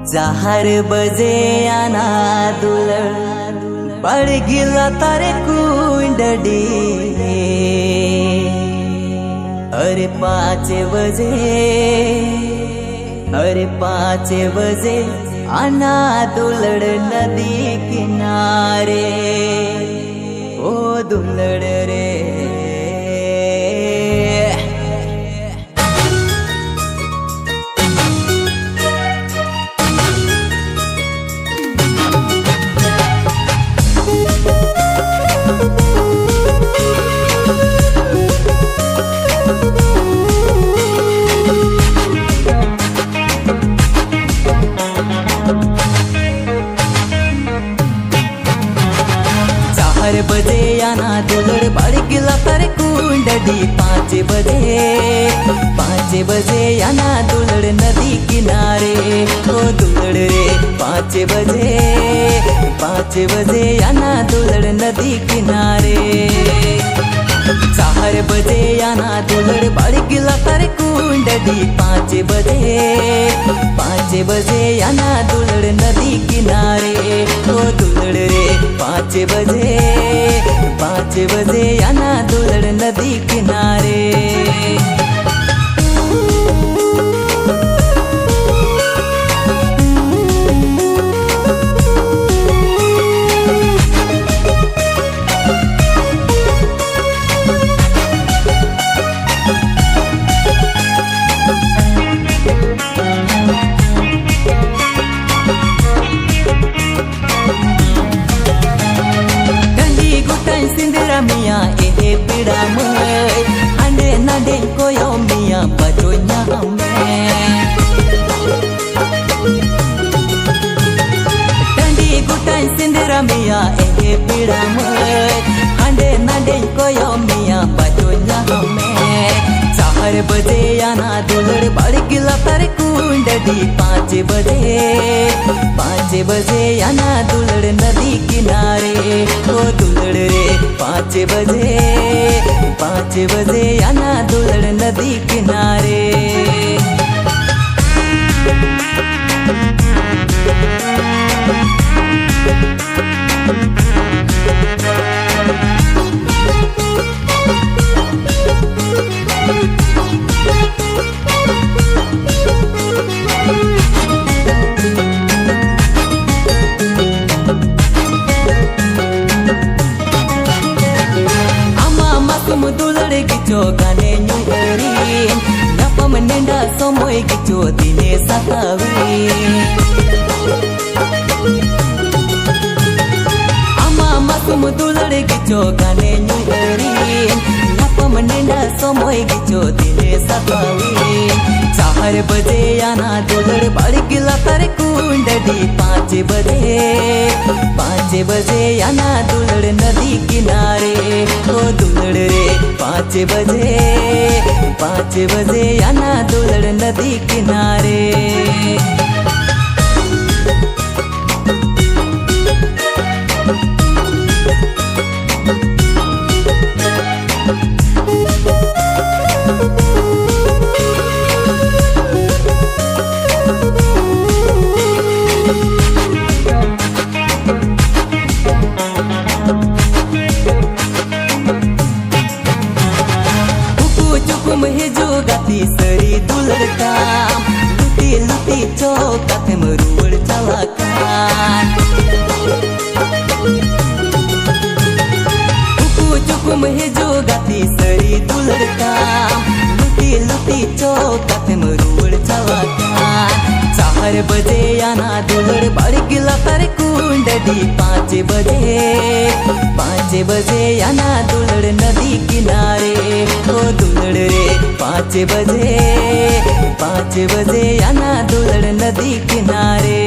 4 बजे आना दुलड़ पड़ गिला तारे कुंडड़ी। अरे 5 बजे, अरे 5 बजे आना दुलड़ नदी किनारे। ओ दुलड़ रे बजे आना दुलड़ बड़ गिला तारे कुंडड़ी। 5 बजे, 5 बजे आना दुलड़ नदी किनारे। ओ दुलड़ रे 5 बजे, 5 बजे आना दुलड़ नदी किनारे। 4 बजे आना दुलड़ बड़ गिला तारे कुंडड़ी। 5 बजे, 5 बजे आना दुलड़ नदी किनारे। ओ दुलड़ रे 5 बजे, 5 बजे आना दुलड़ नदी किनारे। सिंदरा मिया ए पीड़ा मय अंडे नडे कोयो मिया बजोया हमें। डंडी गुटाई सिंदरा मिया ए पीड़ा मय अंडे नडे कोयो मिया बजोया हमें। 4 बजे आना दुलड़ बड़ गिला तारे कुंडड़ी। 5 बजे, 5 बजे आना दुलड़ नदी किनारे। ओ दुलड़ रे 5 बजे, 5 बजे आना दुलड़ नदी किनारे। दुलड़ गिचो गाने न्यूरी नपम निंडा सोमोय गिचो दिने सतावी। अमा मसुम दुलड़ गिचो गाने न्यूरी नपम निंडा सोमोय गिचो दिने सतावी। 4 बजे आना दुलड़ बड़ गिला तारे कुंडड़ी। 5 बजे, 5 बजे आना दुलड़ नदी किनारे। ओ दुलड़ रे 5 बजे, 5 बजे आना दुलड़ नदी किनारे। हे जो गाती सरी दुलड़ काम लुटी लुटी चौकात मरुड़ चला कान। चुकुम हे जो गाती सरी दुलड़ काम लुटी लुटी चौकात मरुड़ चला कान। 4 बजे आना दुलड़ बड़ गिला तारे कुंडड़ी। 5 बजे, 5 बजे आना दुलड़ नदी किनारे। ओ दुलड़ रे 5 बजे, 5 बजे आना दुलड़ नदी किनारे।